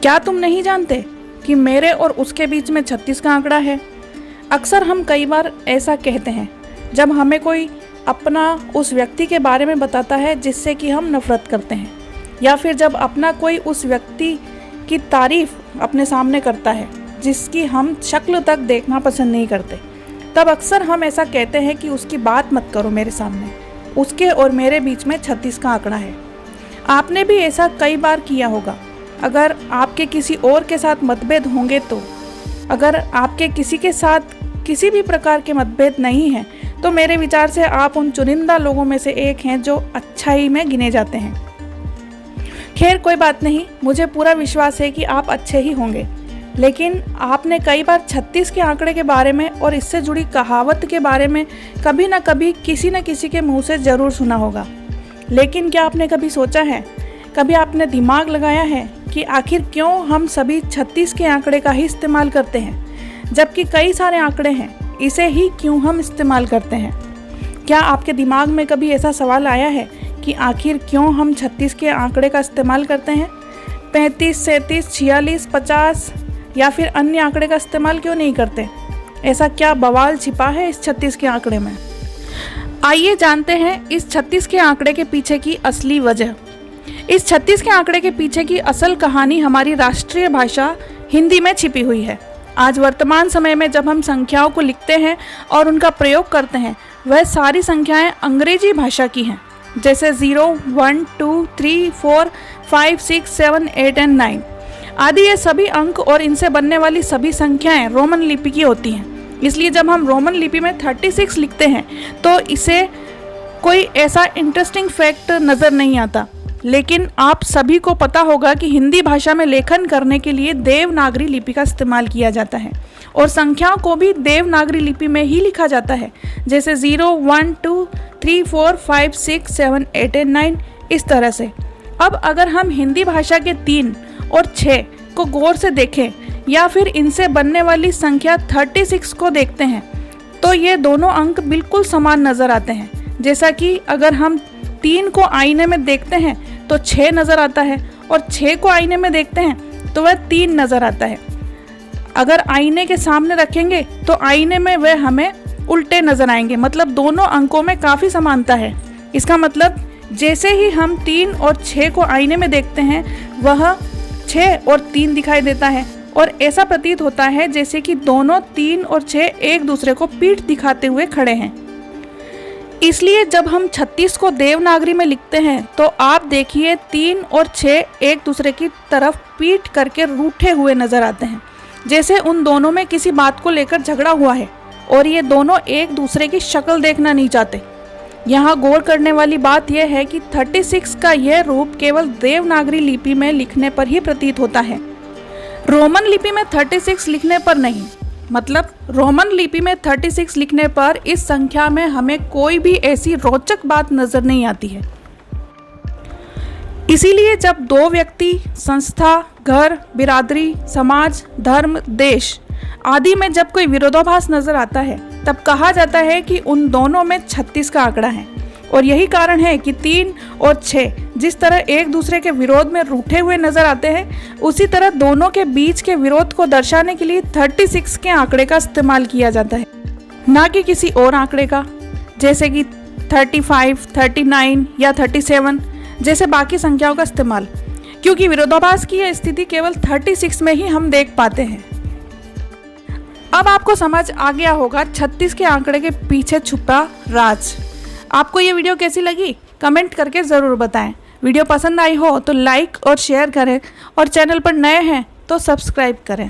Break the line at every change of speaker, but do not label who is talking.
क्या तुम नहीं जानते कि मेरे और उसके बीच में 36 का आंकड़ा है? अक्सर हम कई बार ऐसा कहते हैं जब हमें कोई अपना उस व्यक्ति के बारे में बताता है जिससे कि हम नफरत करते हैं, या फिर जब अपना कोई उस व्यक्ति की तारीफ अपने सामने करता है जिसकी हम शक्ल तक देखना पसंद नहीं करते, तब अक्सर हम ऐसा कहते हैं कि उसकी बात मत करो मेरे सामने, उसके और मेरे बीच में 36 का आंकड़ा है। आपने भी ऐसा कई बार किया होगा। अगर आपके किसी और के साथ मतभेद होंगे तो, अगर आपके किसी के साथ किसी भी प्रकार के मतभेद नहीं हैं, तो मेरे विचार से आप उन चुनिंदा लोगों में से एक हैं जो अच्छाई में गिने जाते हैं। खैर कोई बात नहीं, मुझे पूरा विश्वास है कि आप अच्छे ही होंगे, लेकिन आपने कई बार 36 के आंकड़े के बारे में और इससे जुड़ी कहावत के बारे में कभी ना कभी किसी न किसी के मुंह से ज़रूर सुना होगा। लेकिन क्या आपने कभी सोचा है, कभी आपने दिमाग लगाया है कि आखिर क्यों हम सभी 36 के आंकड़े का ही इस्तेमाल करते हैं, जबकि कई सारे आंकड़े हैं, इसे ही क्यों हम इस्तेमाल करते हैं? क्या आपके दिमाग में कभी ऐसा सवाल आया है कि आखिर क्यों हम 36 के आंकड़े का इस्तेमाल करते हैं? 35, 37, 46, 50 या फिर अन्य आंकड़े का इस्तेमाल क्यों नहीं करते? ऐसा क्या बवाल छिपा है इस 36 के आंकड़े में? आइए जानते हैं इस 36 के आंकड़े के पीछे की असली वजह। इस 36 के आंकड़े के पीछे की असल कहानी हमारी राष्ट्रीय भाषा हिंदी में छिपी हुई है। आज वर्तमान समय में जब हम संख्याओं को लिखते हैं और उनका प्रयोग करते हैं, वह सारी संख्याएं अंग्रेजी भाषा की हैं, जैसे 0, 1, 2, 3, 4, 5, 6, 7, 8 और 9 आदि। ये सभी अंक और इनसे बनने वाली सभी संख्याएं रोमन लिपि की होती हैं। इसलिए जब हम रोमन लिपि में 36 लिखते हैं तो इसे कोई ऐसा इंटरेस्टिंग फैक्ट नज़र नहीं आता। लेकिन आप सभी को पता होगा कि हिंदी भाषा में लेखन करने के लिए देवनागरी लिपि का इस्तेमाल किया जाता है और संख्याओं को भी देवनागरी लिपि में ही लिखा जाता है, जैसे 0, 1, 2, 3, 4, 5, 6, 7, 8 और 9 इस तरह से। अब अगर हम हिंदी भाषा के 3 और 6 को गौर से देखें या फिर इनसे बनने वाली संख्या 36 को देखते हैं, तो ये दोनों अंक बिल्कुल समान नज़र आते हैं। जैसा कि अगर हम 3 को आईने में देखते हैं तो 6 नज़र आता है, और 6 को आईने में देखते हैं तो वह 3 नज़र आता है। अगर आईने के सामने रखेंगे तो आईने में वह हमें उल्टे नज़र आएंगे, मतलब दोनों अंकों में काफ़ी समानता है। इसका मतलब जैसे ही हम 3 और 6 को आईने में देखते हैं, वह 6 और 3 दिखाई देता है, और ऐसा प्रतीत होता है जैसे कि दोनों 3 और 6 एक दूसरे को पीठ दिखाते हुए खड़े हैं। इसलिए जब हम 36 को देवनागरी में लिखते हैं तो आप देखिए 3 और 6 एक दूसरे की तरफ पीठ करके रूठे हुए नजर आते हैं, जैसे उन दोनों में किसी बात को लेकर झगड़ा हुआ है और ये दोनों एक दूसरे की शक्ल देखना नहीं चाहते। यहाँ गौर करने वाली बात यह है कि 36 का यह रूप केवल देवनागरी लिपि में लिखने पर ही प्रतीत होता है, रोमन लिपि में 36 लिखने पर नहीं। मतलब रोमन लिपि में 36 लिखने पर इस संख्या में हमें कोई भी ऐसी रोचक बात नजर नहीं आती है। इसीलिए जब दो व्यक्ति, संस्था, घर, बिरादरी, समाज, धर्म, देश आदि में जब कोई विरोधाभास नजर आता है, तब कहा जाता है कि उन दोनों में 36 का आंकड़ा है। और यही कारण है कि 3 और 6 जिस तरह एक दूसरे के विरोध में रूठे हुए नजर आते हैं, उसी तरह दोनों के बीच के विरोध को दर्शाने के लिए 36 के आंकड़े का इस्तेमाल किया जाता है, ना कि किसी और आंकड़े का, जैसे कि 35, 39 या 37 जैसे बाकी संख्याओं का इस्तेमाल, क्योंकि विरोधाभास की यह स्थिति केवल 36 में ही हम देख पाते हैं। अब आपको समझ आ गया होगा 36 के आंकड़े के पीछे छुपा राज। आपको ये वीडियो कैसी लगी कमेंट करके ज़रूर बताएं। वीडियो पसंद आई हो तो लाइक और शेयर करें, और चैनल पर नए हैं तो सब्सक्राइब करें।